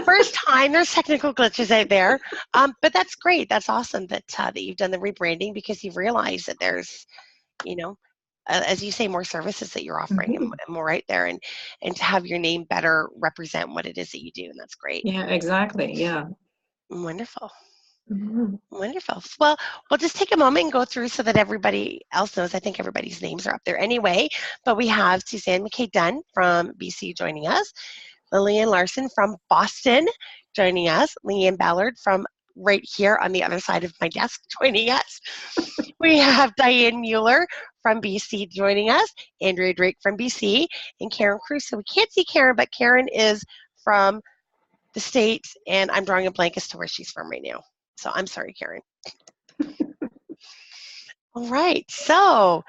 First time, there's technical glitches out there, but that's great. That's awesome that you've done the rebranding because you've realized that there's, you know, as you say, more services that you're offering Mhm. and more right there, and to have your name better represent what it is that you do, and that's great. Yeah, exactly. Yeah. Wonderful. Mhm. Wonderful. Well, we'll just take a moment and go through so that everybody else knows. I think everybody's names are up there anyway, but we have Suzanne McKay Dunn from BC joining us, Lillian Larson from Boston joining us, Leanne Ballard from right here on the other side of my desk joining us. We have Diane Mueller from BC joining us, Andrea Drake from BC, and Karen Cruz. So we can't see Karen, but Karen is from the States, and I'm drawing a blank as to where she's from right now. So I'm sorry, Karen. All right. So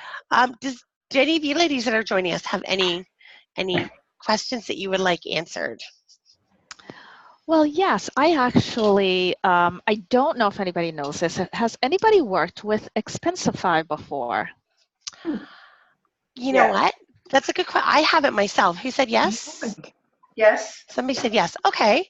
do any of you ladies that are joining us have any questions that you would like answered? Well, yes, I actually, I don't know if anybody knows this. Has anybody worked with Expensify before? You know Yes. what? That's a good question. I haven't myself. Who said yes? Yes. Somebody said yes. Okay.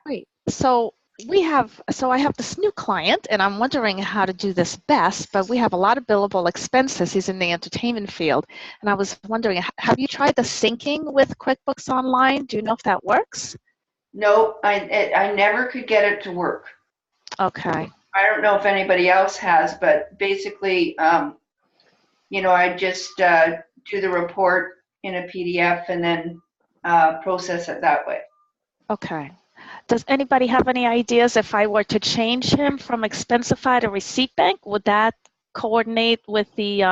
Great. So I have this new client, and I'm wondering how to do this best, but we have a lot of billable expenses. He's in the entertainment field, and I was wondering, have you tried the syncing with QuickBooks Online? Do you know if that works? No, I never could get it to work. Okay. I don't know if anybody else has, but basically, I just do the report in a PDF and then process it that way. Okay. Does anybody have any ideas if I were to change him from Expensify to Receipt Bank? Would that coordinate with the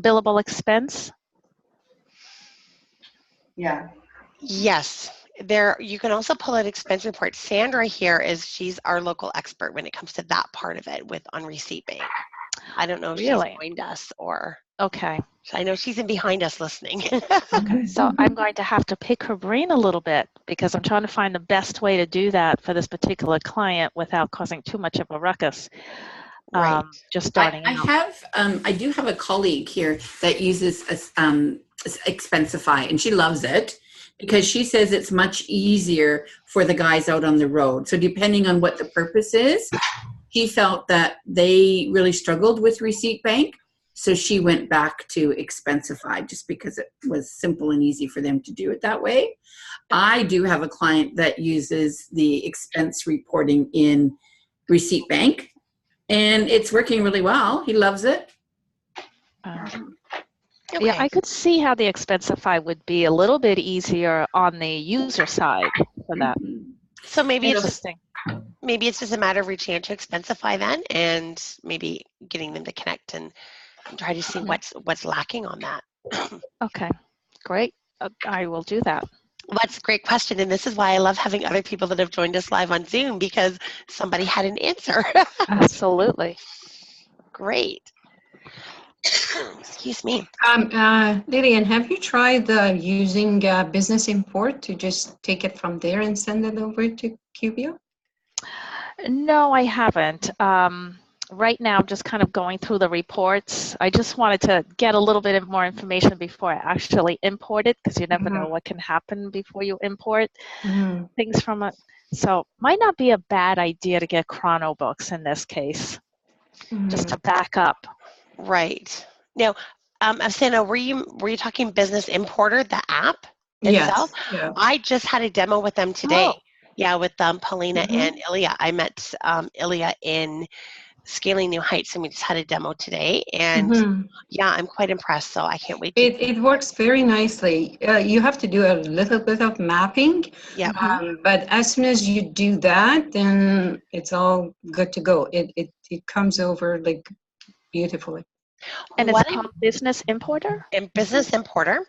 billable expense? Yeah. Yes. There, you can also pull out expense reports. Sandra here she's our local expert when it comes to that part of it on Receipt Bank. I don't know if Really? she's joined us or. Okay. I know she's in behind us listening. Okay. So I'm going to have to pick her brain a little bit because I'm trying to find the best way to do that for this particular client without causing too much of a ruckus. Right. Just starting out. I do have a colleague here that uses Expensify, and she loves it because she says it's much easier for the guys out on the road. So depending on what the purpose is, she felt that they really struggled with Receipt Bank. So she went back to Expensify just because it was simple and easy for them to do it that way. I do have a client that uses the expense reporting in Receipt Bank, and it's working really well. He loves it. Okay. Yeah, I could see how the Expensify would be a little bit easier on the user side for that. So maybe it's Interesting. just a matter of reaching out to Expensify then, and maybe getting them to connect and try to see what's lacking on that. Okay, great. I will do that. Well, that's a great question, and this is why I love having other people that have joined us live on Zoom because somebody had an answer. Absolutely. Great. Excuse me. Lillian, have you tried using Business Import to just take it from there and send it over to Cubio? No, I haven't. Right now, I'm just kind of going through the reports. I just wanted to get a little bit of more information before I actually import it, because you never know what can happen before you import things from it. So might not be a bad idea to get ChronoBooks in this case, just to back up. Right. Now, Afsana, were you talking Business Importer, the app itself? Yes. Yeah. I just had a demo with them today. Oh. Yeah, with Paulina and Ilya. I met Ilya in Scaling New Heights, and we just had a demo today. And yeah, I'm quite impressed. So I can't wait to. It works very nicely. You have to do a little bit of mapping. Yeah. But as soon as you do that, then it's all good to go. It comes over like beautifully. And it's called Business Importer? Business Importer.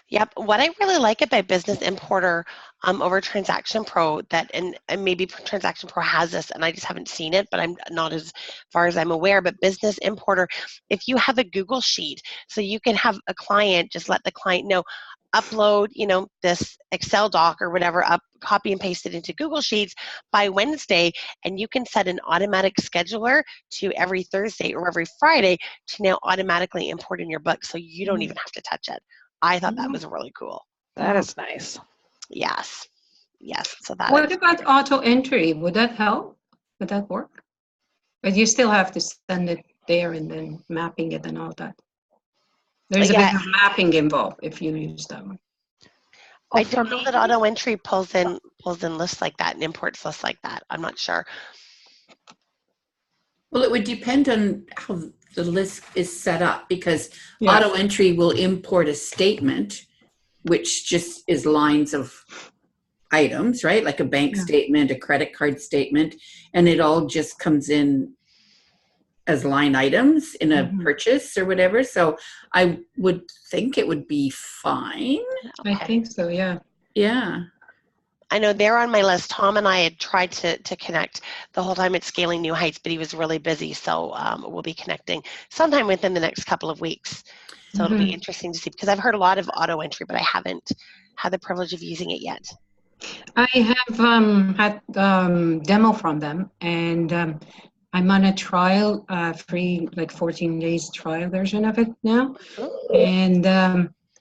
Yep. What I really like about Business Importer over Transaction Pro, and maybe Transaction Pro has this, and I just haven't seen it, but I'm not as far as I'm aware, but Business Importer, if you have a Google Sheet, so you can have a client, just let the client know, upload, this Excel doc or whatever, copy and paste it into Google Sheets by Wednesday, and you can set an automatic scheduler to every Thursday or every Friday to now automatically import in your book, so you don't even have to touch it. I thought that was really cool. That is nice. Yes. yes, so that What about auto entry? Would that help? Would that work? But you still have to send it there and then mapping it and all that. There's a yeah, bit of mapping involved if you use that one. I For don't know me, that auto entry pulls in lists like that and imports lists like that. I'm not sure. Well, it would depend on how the list is set up, because Yeah. auto entry will import a statement, which just is lines of items, right? Like a bank Yeah. statement, a credit card statement, and it all just comes in as line items in a Mhm. purchase or whatever. So I would think it would be fine. I Okay. think so, yeah. Yeah. I know they're on my list. Tom and I had tried to connect the whole time at Scaling New Heights, but he was really busy. So we'll be connecting sometime within the next couple of weeks. So it'll be Mhm. interesting to see, because I've heard a lot of auto entry, but I haven't had the privilege of using it yet. I have had demo from them, and I'm on a trial, free, like 14 days trial version of it now. And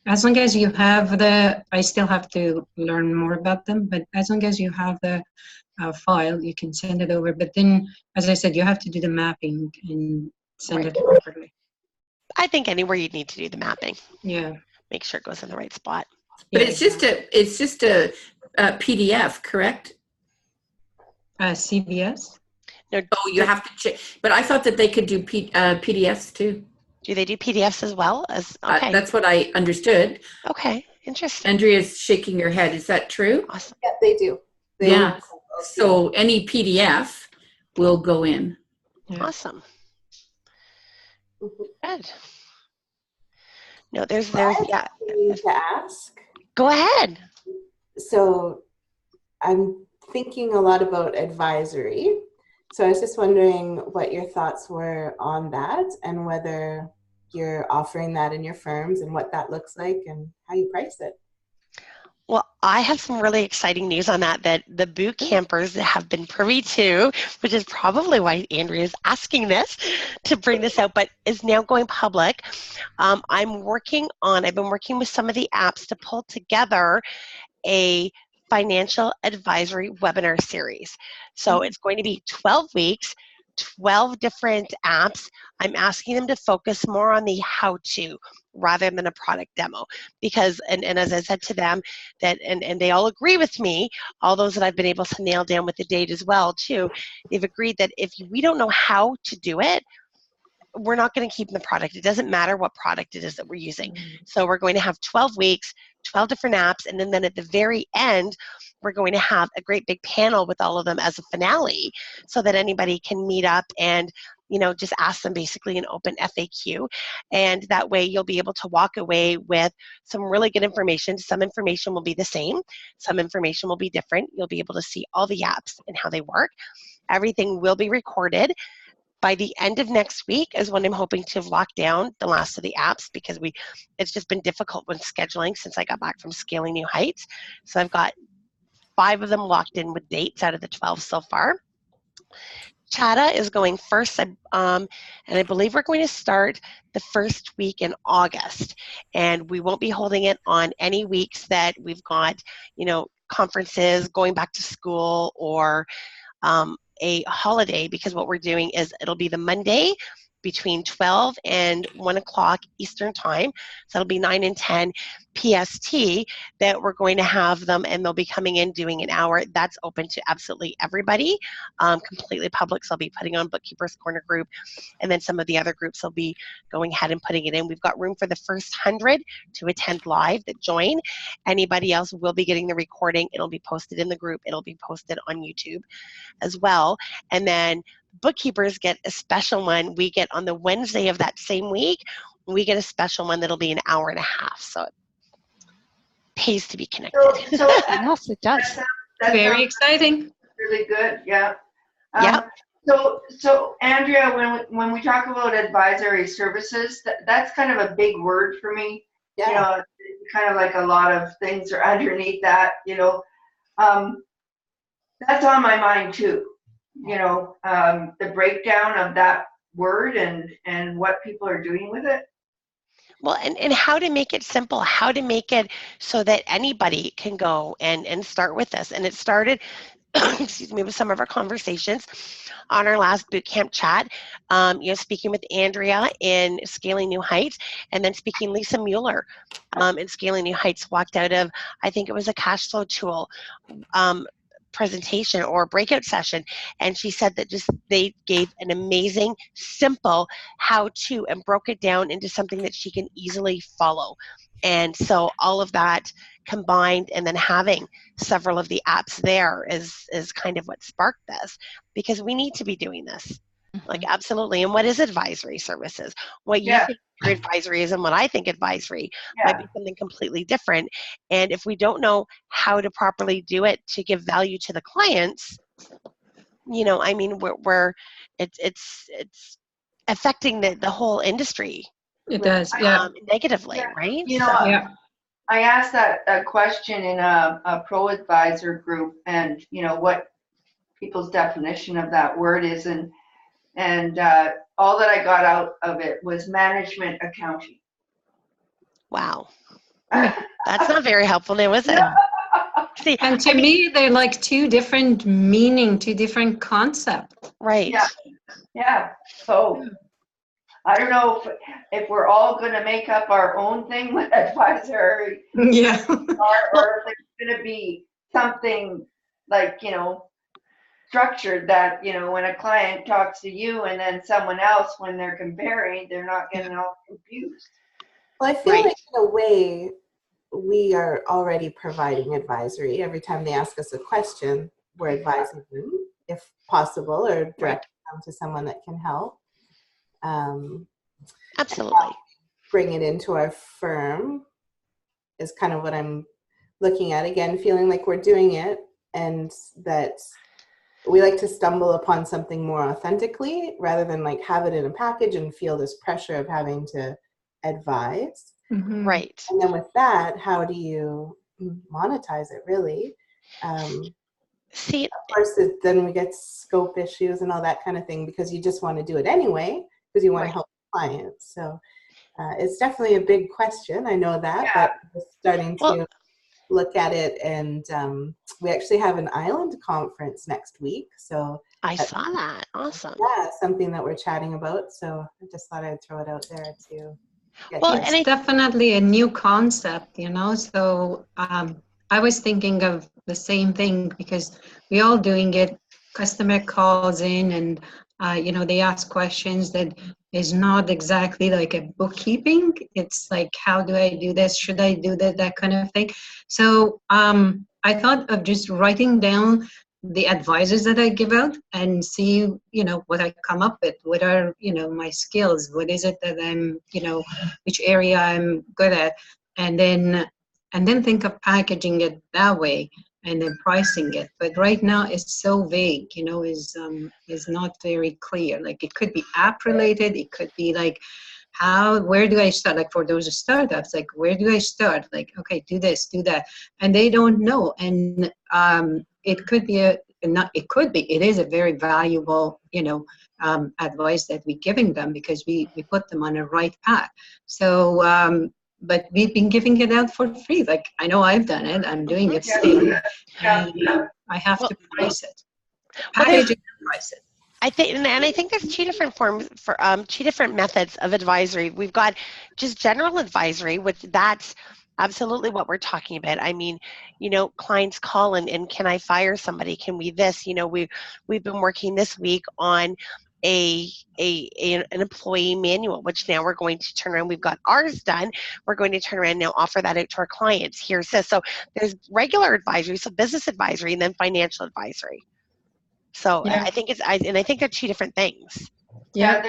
as long as you have I still have to learn more about them, but as long as you have the file, you can send it over. But then, as I said, you have to do the mapping and send Right. it properly. I think anywhere you'd need to do the mapping, Yeah. make sure it goes in the right spot. But Yeah, it's just a PDF, correct? CBS. No, Oh, you have to check. But I thought that they could do PDFs too. do they do PDFs as well as? Okay. That's what I understood. Okay. Interesting. Andrea's shaking her head. Is that true? Awesome. Yeah, they do. They Yeah. do. So any PDF will go in. Yeah. Awesome. Mhm. Good. No, there's I yeah. need to ask. Go ahead. So I'm thinking a lot about advisory. So I was just wondering what your thoughts were on that, and whether you're offering that in your firms, and what that looks like, and how you price it. Well, I have some really exciting news on that the boot campers have been privy to, which is probably why Andrea is asking this to bring this out, but is now going public. I've been working with some of the apps to pull together a financial advisory webinar series. So it's going to be 12 weeks, 12 different apps. I'm asking them to focus more on the how-to rather than a product demo, because and as I said to them, that and they all agree with me, all those that I've been able to nail down with the date as well too, they've agreed that if we don't know how to do it, we're not going to keep the product. It doesn't matter what product it is that we're using. So we're going to have 12 weeks, 12 different apps, and then at the very end, we're going to have a great big panel with all of them as a finale, so that anybody can meet up and just ask them basically an open FAQ. And that way you'll be able to walk away with some really good information. Some information will be the same. Some information will be different. You'll be able to see all the apps and how they work. Everything will be recorded. By the end of next week is when I'm hoping to lock down the last of the apps, because it's just been difficult when scheduling since I got back from Scaling New Heights. So I've got 5 of them locked in with dates out of the 12 so far. Chata is going first, and I believe we're going to start the first week in August. And we won't be holding it on any weeks that we've got, conferences, going back to school, or a holiday, because what we're doing is it'll be the Monday between 12 and 1 o'clock Eastern time. So it'll be 9 and 10 PST that we're going to have them, and they'll be coming in doing an hour. That's open to absolutely everybody, completely public. So I'll be putting on Bookkeepers Corner group, and then some of the other groups will be going ahead and putting it in. We've got room for the first 100 to attend live that join. Anybody else will be getting the recording. It'll be posted in the group. It'll be posted on YouTube as well. And then bookkeepers get a special one. We get on the Wednesday of that same week, we get a special one that'll be an hour and a half. So it pays to be connected. So Yes, it does. that Very sounds exciting. really good. Yeah. Yep. So Andrea, when we talk about advisory services, that's kind of a big word for me. Yeah. Kind of like a lot of things are underneath that. That's on my mind too. The breakdown of that word and what people are doing with it. Well, and how to make it simple, how to make it so that anybody can go and start with this. And it started, excuse me, with some of our conversations on our last boot camp chat, speaking with Andrea in Scaling New Heights, and then speaking Lisa Mueller in Scaling New Heights, walked out of, I think it was a cash flow tool presentation or breakout session, and she said that just they gave an amazing, simple how-to and broke it down into something that she can easily follow. And so all of that combined, and then having several of the apps there is kind of what sparked this, because we need to be doing this. Like, absolutely. And what is advisory services? What you think your advisory is and what I think advisory might be something completely different. And if we don't know how to properly do it to give value to the clients, I mean, we're it's affecting the whole industry. It does, yeah. Negatively, right? Yeah. I asked that question in a pro advisor group, and what people's definition of that word is, and all that I got out of it was management accounting. Wow. That's not very helpful now, is it? See, and to me, they're like two different concepts. Right. Yeah. So I don't know if we're all going to make up our own thing with advisory. Yeah. or if it's going to be something like, structured that, when a client talks to you and then someone else, when they're comparing, they're not getting all confused. Well, I feel like in a way, we are already providing advisory. Every time they ask us a question, we're advising them, if possible, or directing them to someone that can help. Absolutely. Bring it into our firm is kind of what I'm looking at. Again, feeling like we're doing it, and that we like to stumble upon something more authentically rather than like have it in a package and feel this pressure of having to advise. Mm-hmm. Right. And then with that, how do you monetize it, really? See, of course, then we get scope issues and all that kind of thing, because you just want to do it anyway because you want to help clients. So it's definitely a big question. I know that, but we're starting to look at it, and we actually have an island conference next week. So I saw that. Awesome. Yeah, something that we're chatting about. So I just thought I'd throw it out there too. Well, it's definitely a new concept, so I was thinking of the same thing, because we're all doing it. Customer calls in and they ask questions that is not exactly like a bookkeeping. It's like, how do I do this? Should I do that kind of thing? So I thought of just writing down the advices that I give out and see, what I come up with. What are, my skills? What is it that I'm, which area I'm good at? And then think of packaging it that way and then pricing it. But right now it's so vague, is not very clear. Like, it could be app related. It could be like, where do I start? Like, for those startups, like, where do I start? Like, okay, do this, do that. And they don't know. And it is a very valuable, advice that we're giving them, because we put them on a right path. So, but we've been giving it out for free. Like, I know I've done it. I'm doing it still. And I have to price it. Package it and price it. I think there's two different forms for two different methods of advisory. We've got just general advisory, which that's absolutely what we're talking about. I mean, clients call and can I fire somebody? Can we this? We've been working this week on an employee manual, which now we're going to turn around. We've got ours done. We're going to turn around and now offer that out to our clients. Here's this. So there's regular advisory, so business advisory, and then financial advisory. So I think they're two different things. Yeah,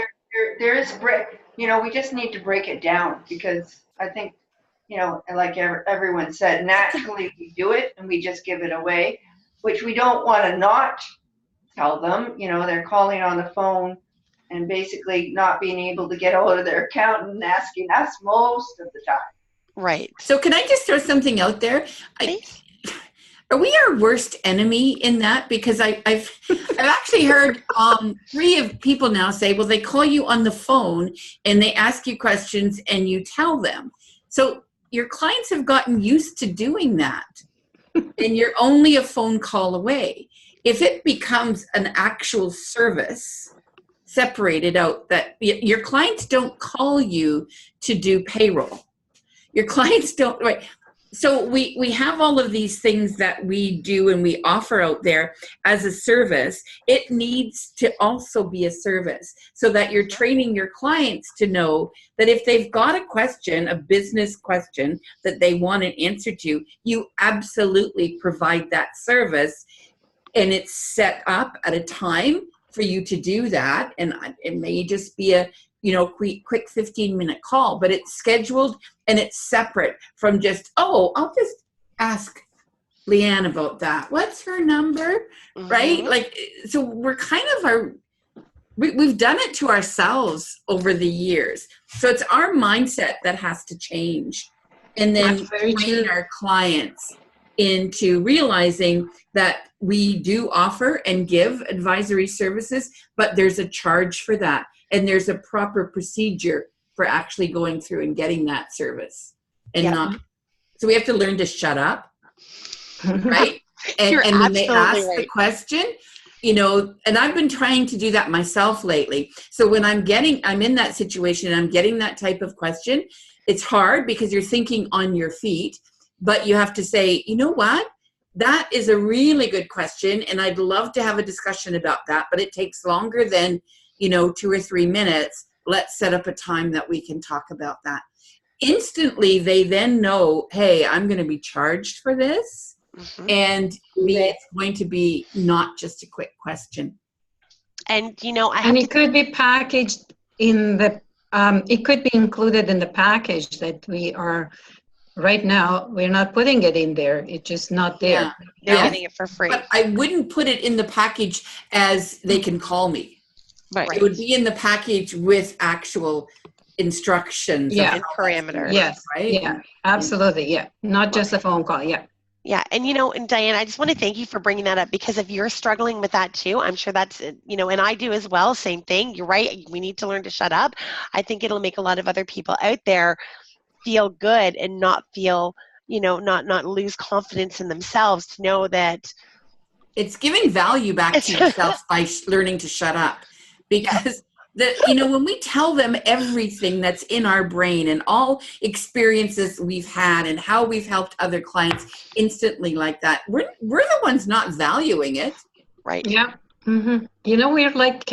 there is we just need to break it down, because I think, like everyone said, naturally we do it and we just give it away, which we don't want to not tell them. They're calling on the phone and basically not being able to get hold of their accountant and asking us most of the time. Right. So can I just throw something out there? Are we our worst enemy in that? Because I've actually heard 3 of people now say, well, they call you on the phone and they ask you questions and you tell them. So your clients have gotten used to doing that, and you're only a phone call away. If it becomes an actual service separated out, that your clients don't call you to do payroll. Your clients don't, right? So we have all of these things that we do and we offer out there as a service. It needs to also be a service, so that you're training your clients to know that if they've got a question, a business question that they want an answer to, you absolutely provide that service, and it's set up at a time for you to do that. And it may just be a quick 15-minute call, but it's scheduled and it's separate from just, oh, I'll just ask Leanne about that. What's her number? Mm-hmm. Right? Like, so we're kind of we've done it to ourselves over the years. So it's our mindset that has to change. And then train our clients into realizing that we do offer and give advisory services, but there's a charge for that. And there's a proper procedure for actually going through and getting that service. And so we have to learn to shut up, right? And when they ask the question, and I've been trying to do that myself lately. So when I'm in that situation and I'm getting that type of question, it's hard because you're thinking on your feet, but you have to say, you know what? That is a really good question, and I'd love to have a discussion about that, but it takes longer than 2 or 3 minutes. Let's set up a time that we can talk about that. Instantly, they then know, hey, I'm going to be charged for this. Mm-hmm. And it's going to be not just a quick question. And, it could be packaged in it could be included in the package that we are, right now, we're not putting it in there. It's just not there. They're getting it for free. But I wouldn't put it in the package as they can call me. Right. It would be in the package with actual instructions and parameters. Yes. Right? Yeah, absolutely. Yeah. Not just a phone call. Yeah. Yeah. And, and Diane, I just want to thank you for bringing that up, because if you're struggling with that too, I'm sure that's, and I do as well. Same thing. You're right. We need to learn to shut up. I think it'll make a lot of other people out there feel good and not feel, not lose confidence in themselves to know that it's giving value back to yourself by learning to shut up. Because when we tell them everything that's in our brain and all experiences we've had and how we've helped other clients instantly like that, we're the ones not valuing it. Right. Yeah. Mm-hmm. We're like,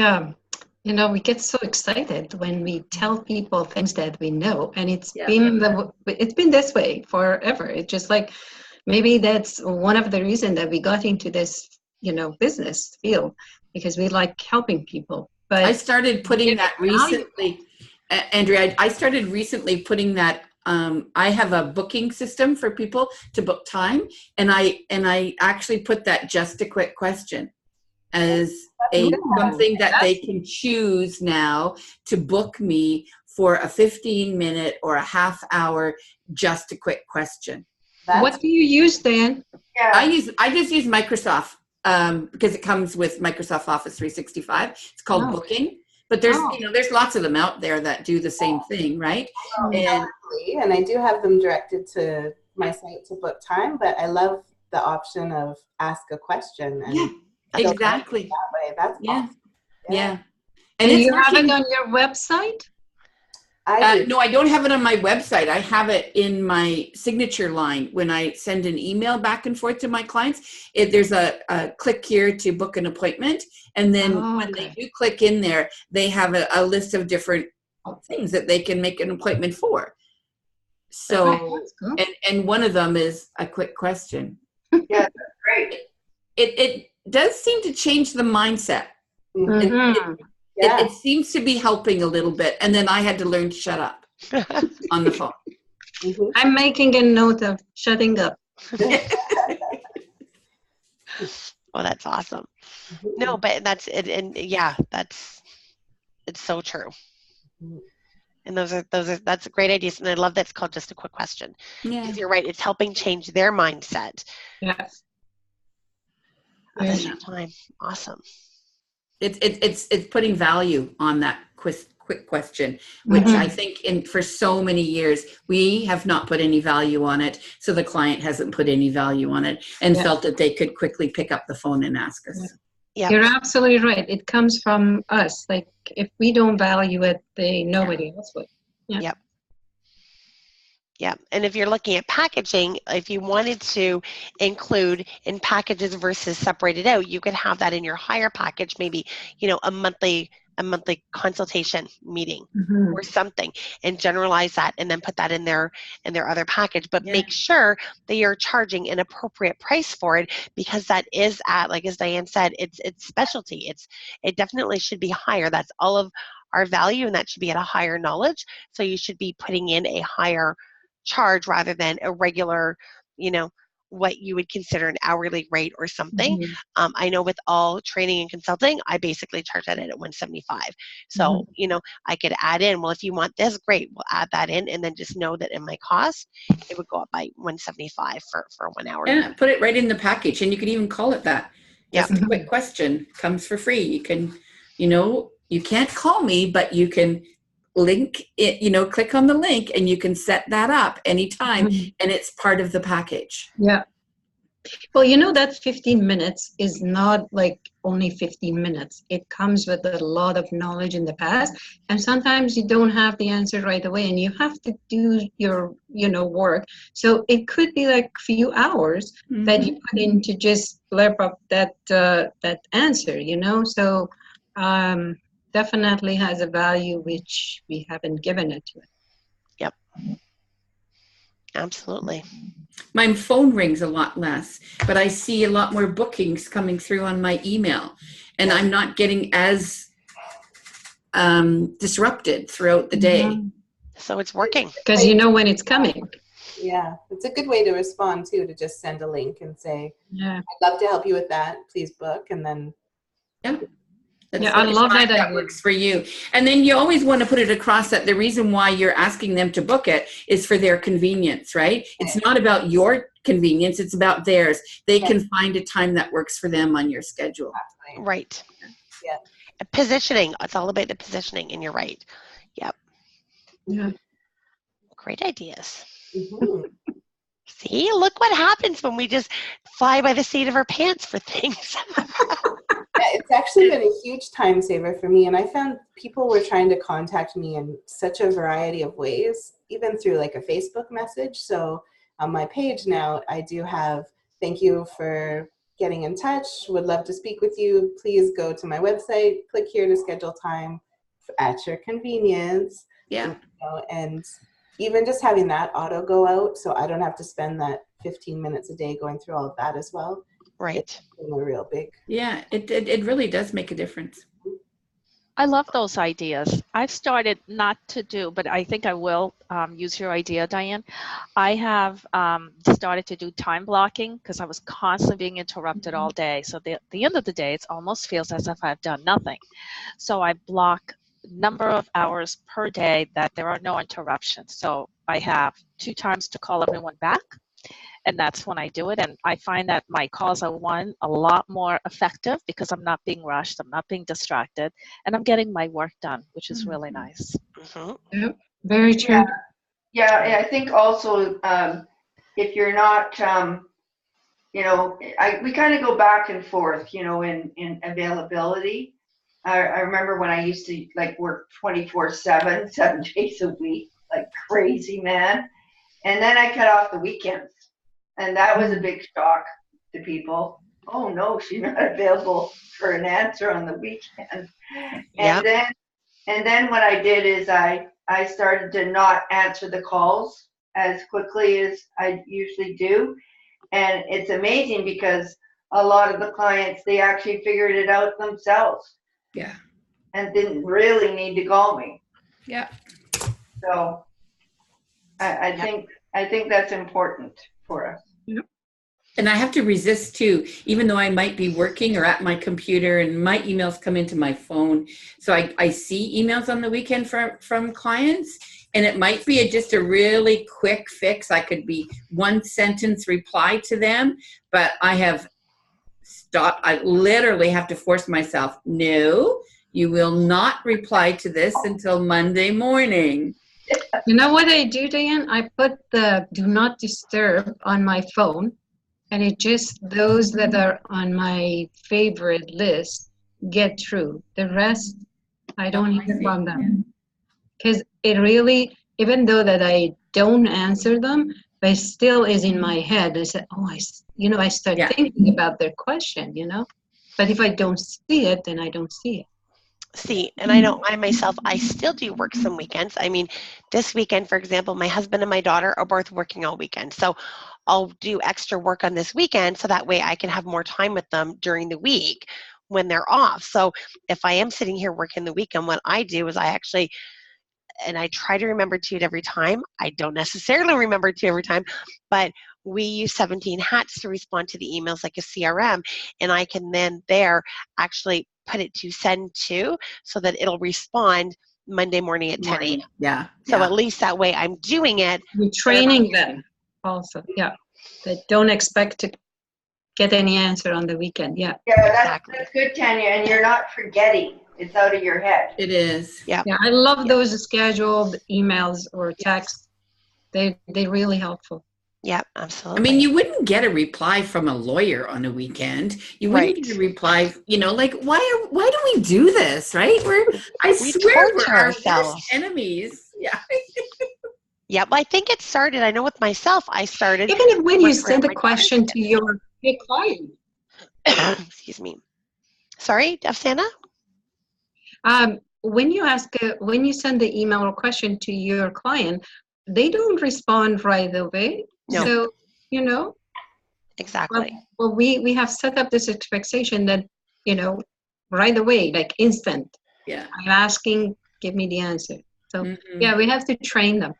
we get so excited when we tell people things that we know, and it's been this way forever. It's just like, maybe that's one of the reasons that we got into this, business field, because we like helping people. But I started putting that recently, Andrea. I started recently putting that. I have a booking system for people to book time, and I actually put that just a quick question as something that they can choose now to book me for a 15-minute or a half hour, just a quick question. What do you use then? Yeah. I just use Microsoft. Because it comes with Microsoft Office 365. It's called Booking, but there's there's lots of them out there that do the same thing, right? And I do have them directed to my site to book time, but I love the option of ask a question. And exactly. That way. That's awesome. Yeah. And you have it on your website? No, I don't have it on my website. I have it in my signature line. When I send an email back and forth to my clients, there's a click here to book an appointment. And then when they do click in there, they have a list of different things that they can make an appointment for. So, and one of them is a quick question. Yeah, that's great. It does seem to change the mindset. Mm-hmm. It seems to be helping a little bit. And then I had to learn to shut up on the phone. Mm-hmm. I'm making a note of shutting up. Oh, that's awesome. No, but that's it. And it's so true. And that's a great idea. And I love that it's called just a quick question. Yeah. Because you're right. It's helping change their mindset. Yes. at the Yeah. same time. Awesome. It's putting value on that quick question, which Mhm. I think for so many years we have not put any value on it, so the client hasn't put any value on it and Yeah. felt that they could quickly pick up the phone and ask us. Yep. You're absolutely right. It comes from us. Like if we don't value it, nobody else would. Yeah, and if you're looking at packaging, if you wanted to include in packages versus separated out, you could have that in your higher package, maybe, a monthly consultation meeting Mhm. or something, and generalize that and then put that in their other package. But Yeah. make sure that you're charging an appropriate price for it, because that is at, like as Diane said, it's specialty. It definitely should be higher. That's all of our value, and that should be at a higher knowledge. So you should be putting in a higher charge rather than a regular, what you would consider an hourly rate or something. Mhm. I know with all training and consulting, I basically charge that at $175. So, I could add in, well, if you want this, great, we'll add that in, and then just know that in my cost, it would go up by $175 for 1 hour. Yeah, put it right in the package, and you could even call it that. Yep. Just a quick question, comes for free. You can, you can't call me, but you can link it, click on the link, and you can set that up anytime, Mhm. and it's part of the package. Yeah. Well, that 15 minutes is not like only 15 minutes. It comes with a lot of knowledge in the past. And sometimes you don't have the answer right away and you have to do your, work. So it could be like a few hours that you put in to just blurb up that answer, So definitely has a value which we haven't given it to it. Yep. Absolutely. My phone rings a lot less, but I see a lot more bookings coming through on my email, and I'm not getting as disrupted throughout the day. So it's working. Because you know when it's coming. Yeah, it's a good way to respond too, to just send a link and say, Yeah. I'd love to help you with that. Please book. And then I love that idea. Works for you. And then you always want to put it across that the reason why you're asking them to book it is for their convenience, right? It's not about your convenience, it's about theirs. They can find a time that works for them on your schedule. Right. Yeah. Positioning. It's all about the positioning, and you're right. Yep. Yeah. Great ideas. Mhm. See, look what happens when we just fly by the seat of our pants for things. Yeah, it's actually been a huge time saver for me. And I found people were trying to contact me in such a variety of ways, even through like a Facebook message. So on my page now, I do have, thank you for getting in touch. Would love to speak with you. Please go to my website, click here to schedule time at your convenience. Yeah. And even just having that auto go out, so I don't have to spend that 15 minutes a day going through all of that as well. Right. It's been a real big. Yeah, it really does make a difference. I love those ideas. I've started not to do, but I think I will use your idea, Diane. I have started to do time blocking because I was constantly being interrupted all day. So at the end of the day, it almost feels as if I've done nothing. So I block number of hours per day that there are no interruptions. So I have 2 times to call everyone back. And that's when I do it. And I find that my calls are a lot more effective because I'm not being rushed, I'm not being distracted, and I'm getting my work done, which is really nice. Mm-hmm. Yep. Very true. Yeah, I think also if you're not, we kind of go back and forth, in availability. I remember when I used to work 24/7, 7 days a week, like crazy, man. And then I cut off the weekends. And that was a big shock to people. Oh no, she's not available for an answer on the weekend. And then what I did is I started to not answer the calls as quickly as I usually do. And it's amazing because a lot of the clients, they actually figured it out themselves. Yeah. And didn't really need to call me. Yeah. So I think that's important for us. And I have to resist too, even though I might be working or at my computer and my emails come into my phone. So I see emails on the weekend from clients, and it might be just a really quick fix. I could be 1 sentence reply to them, but I have stop. I literally have to force myself. No, you will not reply to this until Monday morning. You know what I do, Diane? I put the do not disturb on my phone, and it just those that are on my favorite list get through. The rest, I don't I hear see. from them. Because it really, even though that I don't answer them, but it still is in my head. I said, oh, I start Yeah. thinking about their question, you know? But if I don't see it, then I don't see it. See, and I know I myself, I still do work some weekends. I mean, this weekend, for example, my husband and my daughter are both working all weekend. So I'll do extra work on this weekend so that way I can have more time with them during the week when they're off. So if I am sitting here working the weekend, what I do is I actually, and I try to remember to it every time. I don't necessarily remember to every time, but we use 17 Hats to respond to the emails like a CRM, and I can then there actually put it to send to so that it'll respond Monday morning at 10 a.m. Yeah. So yeah. at least that way I'm doing it. You're training them also, yeah. They don't expect to get any answer on the weekend, yeah. Yeah, Exactly. that's good, Tanya, and you're not forgetting. It's out of your head. It is. Yeah. Yeah, I love those scheduled emails or texts. They're really helpful. Yeah, I absolutely. mean, you wouldn't get a reply from a lawyer on a weekend. You wouldn't Right. get a reply, like, why do we do this, right? I We swear we're torture our ourselves. worst enemies. Yeah. Yeah, but I think it started, I know with myself, I started. Even if when you working send around a my question daughter's to your client, kids. Excuse me. Sorry, Afsana? when you send the email or question to your client, they don't respond right away. No. So, Exactly. well, we have set up this expectation that, right away, like instant. Yeah. I'm asking, give me the answer. So Mhm. yeah, we have to train them.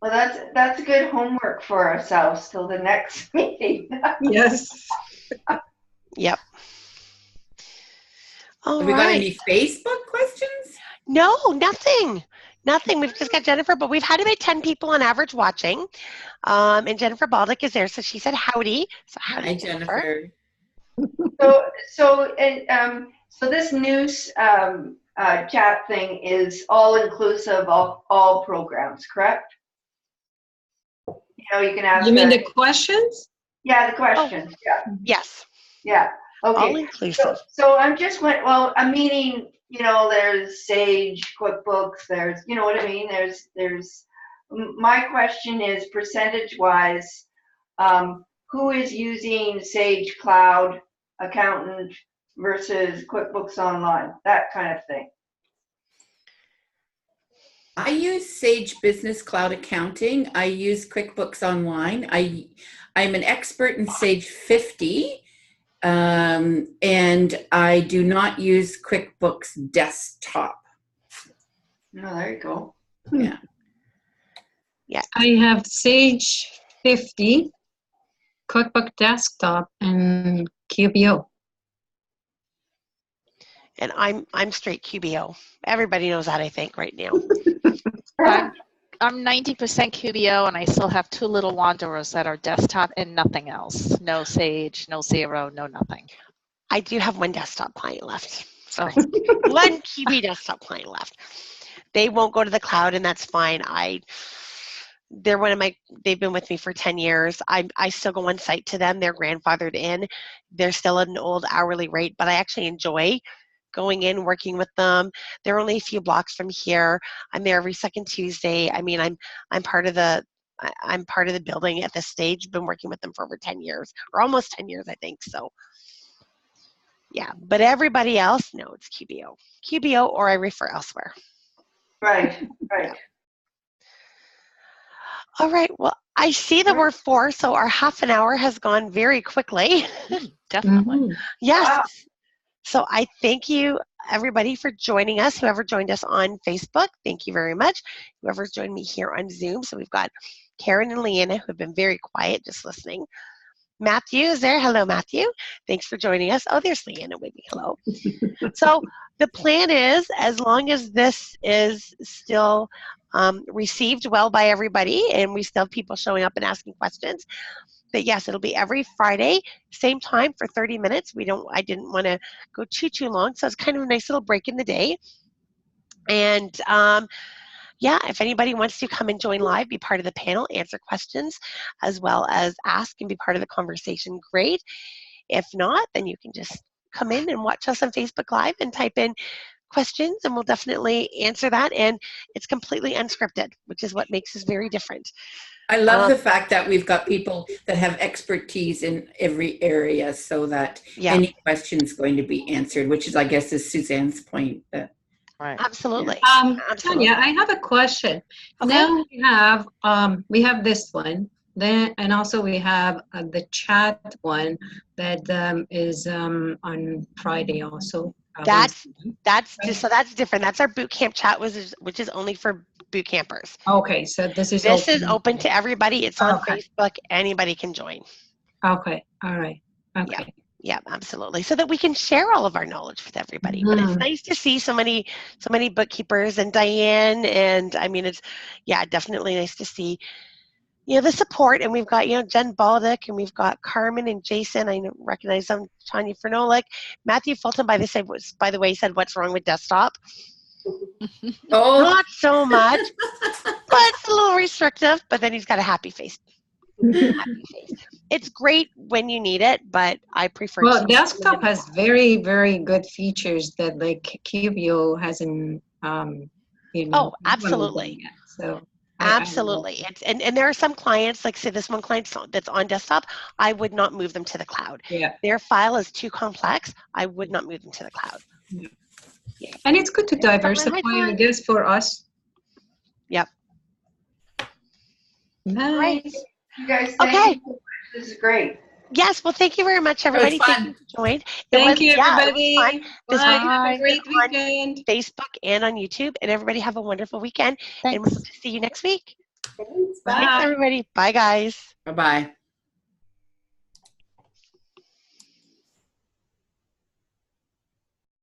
Well, that's good homework for ourselves till the next meeting. Yes. Yep. All Have we got right. any Facebook questions? No, nothing. Nothing. We've just got Jennifer, but we've had about 10 people on average watching. And Jennifer Baldock is there, so she said howdy. So howdy, Hi, Jennifer. Jennifer. So this news chat thing is all inclusive of all programs, correct? You can ask. You mean the questions? Yeah, the questions. Yes. Yeah. All Okay. inclusive. So I'm just I'm meaning, there's Sage, QuickBooks, there's, you know what I mean? There's, my question is percentage wise, who is using Sage Cloud Accountant versus QuickBooks Online, that kind of thing. I use Sage Business Cloud Accounting. I use QuickBooks Online. I'm an expert in Sage 50. And I do not use QuickBooks Desktop. Oh, there you go. Yeah. Yeah. I have Sage 50, QuickBooks Desktop, and QBO. And I'm straight QBO. Everybody knows that, I think, right now. I'm 90% QBO, and I still have two little wanderers that are desktop and nothing else. No Sage, no Xero, no nothing. I do have one desktop client left. Sorry. One QB desktop client left. They won't go to the cloud, and that's fine. They've been with me for 10 years. I still go on site to them. They're grandfathered in. They're still at an old hourly rate, but I actually enjoy going in, working with them. They're only a few blocks from here. I'm there every second Tuesday. I mean, I'm part of the building at this stage. Been working with them for over 10 years, or almost 10 years, I think. So, yeah. But everybody else, no, it's QBO, or I refer elsewhere. Right. All right. Well, I see that we're 4, so our half an hour has gone very quickly. Definitely. Mhm. Yes. Wow. So I thank you, everybody, for joining us. Whoever joined us on Facebook, thank you very much. Whoever's joined me here on Zoom. So we've got Karen and Leanna, who have been very quiet, just listening. Matthew is there. Hello, Matthew. Thanks for joining us. Oh, there's Leanna with me. Hello. So the plan is, as long as this is still received well by everybody, and we still have people showing up and asking questions, that yes, it'll be every Friday, same time for 30 minutes. I didn't want to go too long, so it's kind of a nice little break in the day. And yeah, if anybody wants to come and join live, be part of the panel, answer questions, as well as ask and be part of the conversation, great. If not, then you can just come in and watch us on Facebook Live and type in questions, and we'll definitely answer that. And it's completely unscripted, which is what makes us very different. I love the fact that we've got people that have expertise in every area, so that any question is going to be answered, which is, I guess, is Suzanne's point. Right. Absolutely. Absolutely. Tanya, I have a question. Okay. Now we have this one, then, and also we have the chat one that is on Friday also. That's different. That's our boot camp chat, which is only for boot campers. Okay, so this is open to everybody. It's on Facebook. Anybody can join. Okay. All right. Okay. Yeah, absolutely. So that we can share all of our knowledge with everybody. But it's nice to see so many bookkeepers and Diane, and I mean, it's definitely nice to see the support. And we've got Jen Baldick, and we've got Carmen and Jason. I recognize them. Tanya Fernolik, Matthew Fulton. By the way, said, "What's wrong with desktop?" Oh, not so much, but it's a little restrictive. But then he's got a happy face. It's great when you need it, but I prefer. Well, desktop has very, very good features that like QBO hasn't. Oh, absolutely. Yet, so. Absolutely. And there are some clients, like say this one client that's on desktop, I would not move them to the cloud. Yeah. Their file is too complex. I would not move them to the cloud. Yeah. And it's good to diversify, I guess, for us. Yep. Nice. Right. You guys, thank you. This is great. Yes, well, thank you very much, everybody. Fun. Thank you for joining. Thank you, everybody. This Bye. Have a great weekend. Facebook and on YouTube. And everybody have a wonderful weekend. Thanks. And we'll see you next week. Thanks. Bye. Thanks, everybody. Bye, guys. bye-bye.